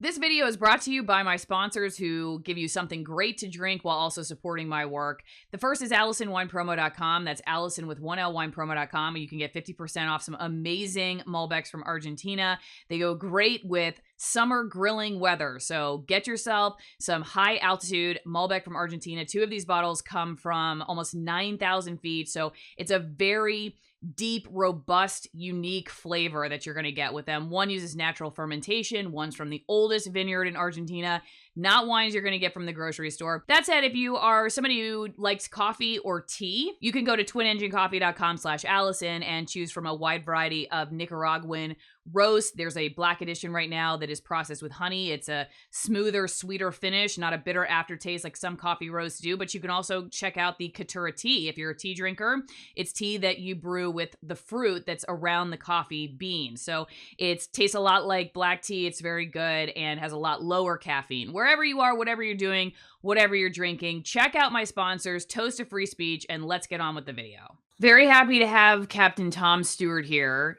This video is brought to you by my sponsors who give you something great to drink while also supporting my work. The first is AllisonWinePromo.com. That's Allison with 1L winepromo.com. And you can get 50% off some amazing Malbecs from Argentina. They go great with summer grilling weather. So get yourself some high altitude Malbec from Argentina. 2 of these bottles come from almost 9,000 feet. So it's a very deep, robust, unique flavor that you're going to get with them. One uses natural fermentation. One's from the oldest vineyard in Argentina. Not wines you're going to get from the grocery store. That said, if you are somebody who likes coffee or tea, you can go to twinenginecoffee.com/Allison and choose from a wide variety of Nicaraguan roast. There's a black edition right now that is processed with honey. It's a smoother, sweeter finish, not a bitter aftertaste like some coffee roasts do. But you can also check out the Caturra tea if you're a tea drinker. It's tea that you brew with the fruit that's around the coffee bean. So it tastes a lot like black tea. It's very good and has a lot lower caffeine. Wherever you are, whatever you're doing, whatever you're drinking, check out my sponsors, Toast to Free Speech, and let's get on with the video. Very happy to have Captain Tom Stewart here.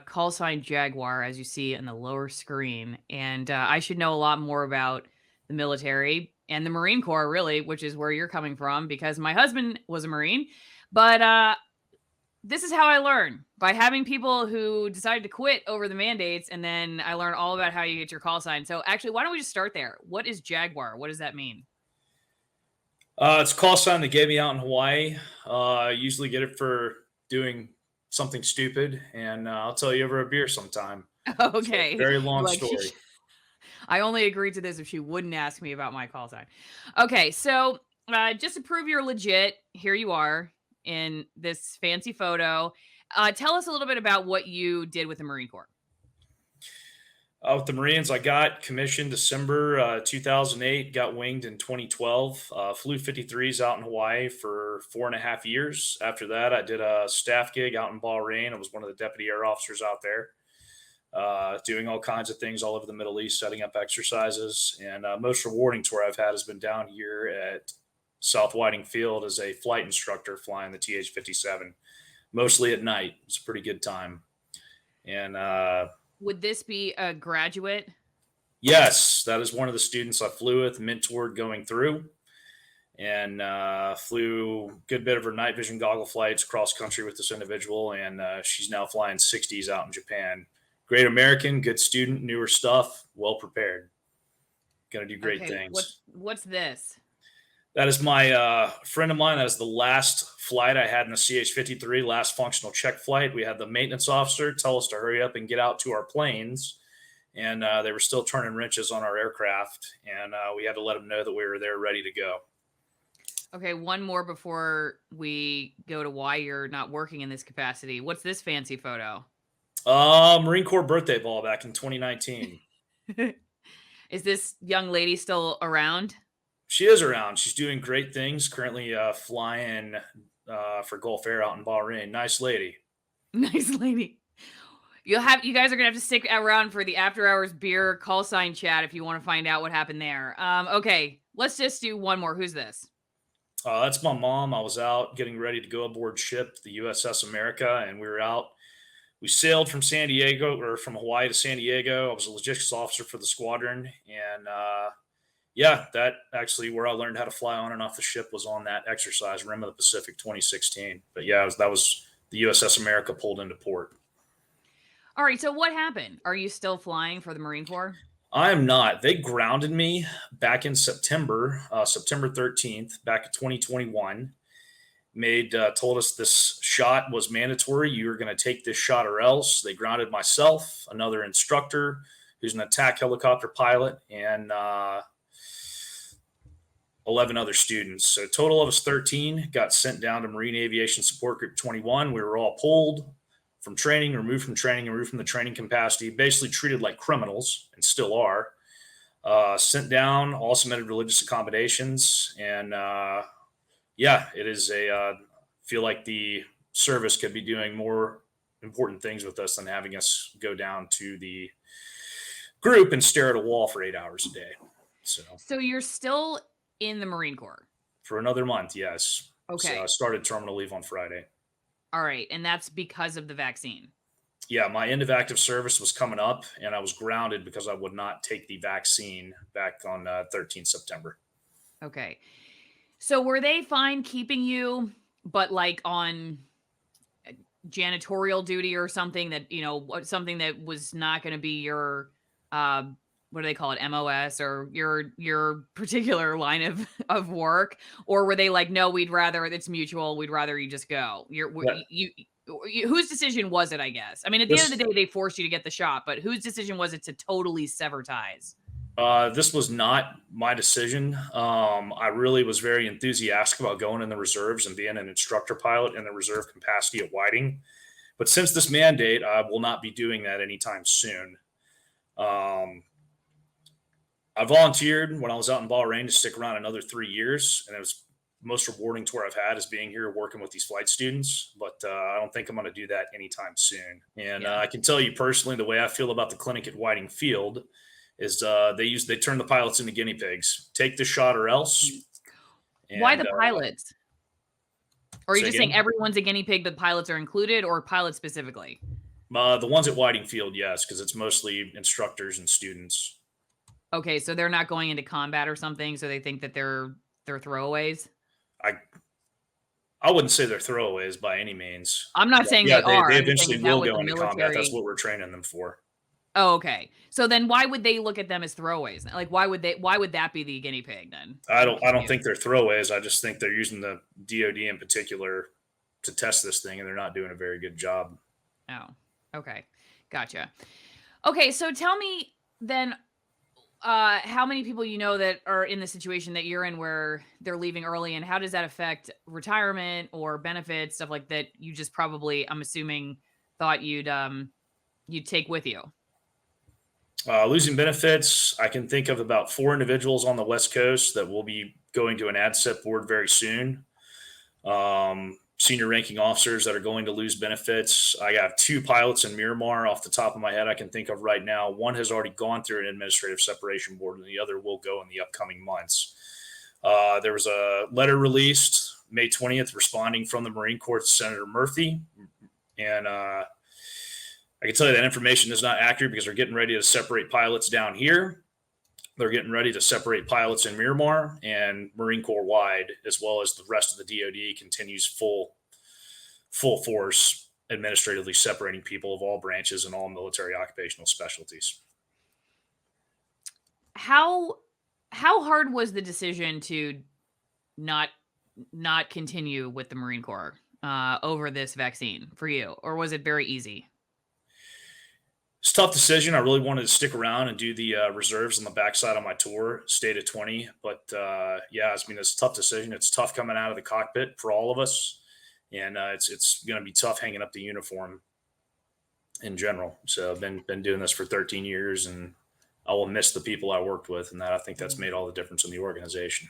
Call sign Jaguar, as you see on the lower screen. And I should know a lot more about the military and the Marine Corps, really, which is where you're coming from, because my husband was a Marine. But this is how I learn, by having people who decided to quit over the mandates, and then I learn all about how you get your call sign. So actually, why don't we just start there? What is Jaguar? What does that mean? It's a call sign they gave me out in Hawaii. I usually get it for doing something stupid, and I'll tell you over a beer sometime. Okay. Very long story. I only agreed to this if she wouldn't ask me about my call sign. Okay, so just to prove you're legit, here you are in this fancy photo. Tell us a little bit about what you did with the Marine Corps. With the Marines, I got commissioned December 2008, got winged in 2012, flew 53s out in Hawaii for 4.5 years. After that, I did a staff gig out in Bahrain. I was one of the deputy air officers out there, doing all kinds of things all over the Middle East, setting up exercises. And most rewarding tour I've had has been down here at South Whiting Field as a flight instructor flying the TH-57, mostly at night. It's a pretty good time. And would this be a graduate? Yes, that is one of the students I flew with, mentored going through, and flew a good bit of her night vision goggle flights cross country with this individual. And she's now flying 60s out in Japan. Great American, good student, newer stuff, well prepared. Going to do great things. What's this? That is my friend of mine. That is the last flight I had in the CH-53, last functional check flight. We had the maintenance officer tell us to hurry up and get out to our planes. And they were still turning wrenches on our aircraft. And we had to let them know that we were there ready to go. Okay, one more before we go to why you're not working in this capacity. What's this fancy photo? Marine Corps birthday ball back in 2019. Is this young lady still around? She is around. She's doing great things. Currently flying for Gulf Air out in Bahrain. Nice lady. Nice lady. You guys are gonna have to stick around for the after hours beer call sign chat if you want to find out what happened there. Okay, let's just do one more. Who's this? That's my mom. I was out getting ready to go aboard ship, the USS America, and we were out. We sailed from San Diego, or from Hawaii to San Diego. I was a logistics officer for the squadron, and yeah, that actually where I learned how to fly on and off the ship was on that exercise, Rim of the Pacific 2016. But yeah, that was the USS America pulled into port. All right, so what happened? Are you still flying for the Marine Corps? I am not. They grounded me back in September 13th, back in 2021. Told us this shot was mandatory. You were going to take this shot or else. They grounded myself, another instructor who's an attack helicopter pilot, and 11 other students. So a total of us 13 got sent down to Marine Aviation Support Group 21. We were all pulled from training, removed from training, removed from the training capacity, basically treated like criminals, and still are. Sent down, all submitted religious accommodations. And yeah, it is feel like the service could be doing more important things with us than having us go down to the group and stare at a wall for 8 hours a day. So you're still in the Marine Corps? For another month, yes. Okay. So I started terminal leave on Friday. All right. And that's because of the vaccine? Yeah, my end of active service was coming up, and I was grounded because I would not take the vaccine back on 13 September. Okay. So were they fine keeping you, but like on janitorial duty or something that, something that was not going to be your, uh, what do they call it? MOS or your particular line of work? Or were they like, no, it's mutual. We'd rather you just go. Yeah, Whose decision was it, I guess? I mean, at the end of this the day, they forced you to get the shot, but whose decision was it to totally sever ties? this was not my decision. I really was very enthusiastic about going in the reserves and being an instructor pilot in the reserve capacity at Whiting. But since this mandate, I will not be doing that anytime soon. Um, I volunteered when I was out in Bahrain to stick around another 3 years, and it was most rewarding tour I've had is being here working with these flight students. But I don't think I'm going to do that anytime soon. And Yeah. I can tell you personally, the way I feel about the clinic at Whiting Field is they turn the pilots into guinea pigs. Take the shot or else. Why And the pilots? Or are you say just saying again, everyone's a guinea pig, but pilots are included, or pilots specifically? the ones at Whiting Field, yes, because it's mostly instructors and students. Okay, so they're not going into combat or something, so they think that they're throwaways. I I wouldn't say they're throwaways by any means. I'm not But saying yeah, they they are. they I'm just saying, eventually is that will what the go into combat. That's military? what we're training them for. Oh, okay. So then why would they look at them as throwaways? Like, why would that be the guinea pig then? I'm I don't confused. think they're throwaways. I just think they're using the DoD in particular to test this thing, and they're not doing a very good job. Oh, okay. Gotcha. Okay, so tell me then, how many people you know that are in the situation that you're in where they're leaving early, and how does that affect retirement or benefits, stuff like that you just probably, I'm assuming, thought you'd take with you? Losing benefits, I can think of about 4 individuals on the West Coast that will be going to an ADSEP board very soon. Senior ranking officers that are going to lose benefits. I have 2 pilots in Miramar off the top of my head I can think of right now. One has already gone through an administrative separation board, and the other will go in the upcoming months. There was a letter released May 20th responding from the Marine Corps to Senator Murphy. And I can tell you that information is not accurate because they're getting ready to separate pilots down here. They're getting ready to separate pilots in Miramar and Marine Corps wide, as well as the rest of the DoD continues full force administratively separating people of all branches and all military occupational specialties. How how hard was the decision to not not continue with the Marine Corps over this vaccine for you, or was it very easy? It's a tough decision. I really wanted to stick around and do the reserves on the backside of my tour, stayed at 20. But yeah, I mean, it's a tough decision. It's tough coming out of the cockpit for all of us. And it's going to be tough hanging up the uniform in general. So I've been doing this for 13 years, and I will miss the people I worked with, and that I think that's made all the difference in the organization.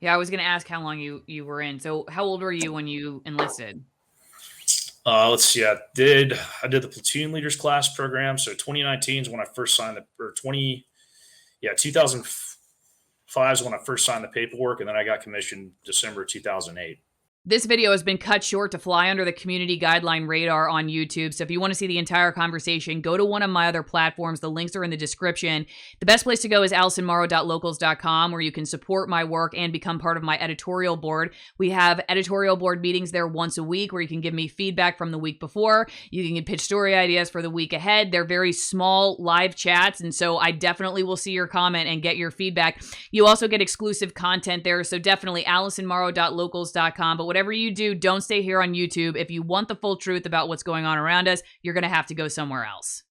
Yeah, I was going to ask how long you were in. So, how old were you when you enlisted? Let's see. I did the platoon leaders class program. So 2019 is when I first signed or 2005 is when I first signed the paperwork, and then I got commissioned December 2008. This video has been cut short to fly under the community guideline radar on YouTube. So if you want to see the entire conversation, go to one of my other platforms. The links are in the description. The best place to go is AllisonMorrow.locals.com, where you can support my work and become part of my editorial board. We have editorial board meetings there once a week where you can give me feedback from the week before. You can pitch story ideas for the week ahead. They're very small live chats, and so I definitely will see your comment and get your feedback. You also get exclusive content there, so definitely AllisonMorrow.locals.com. But whatever you do, don't stay here on YouTube. If you want the full truth about what's going on around us, you're going to have to go somewhere else.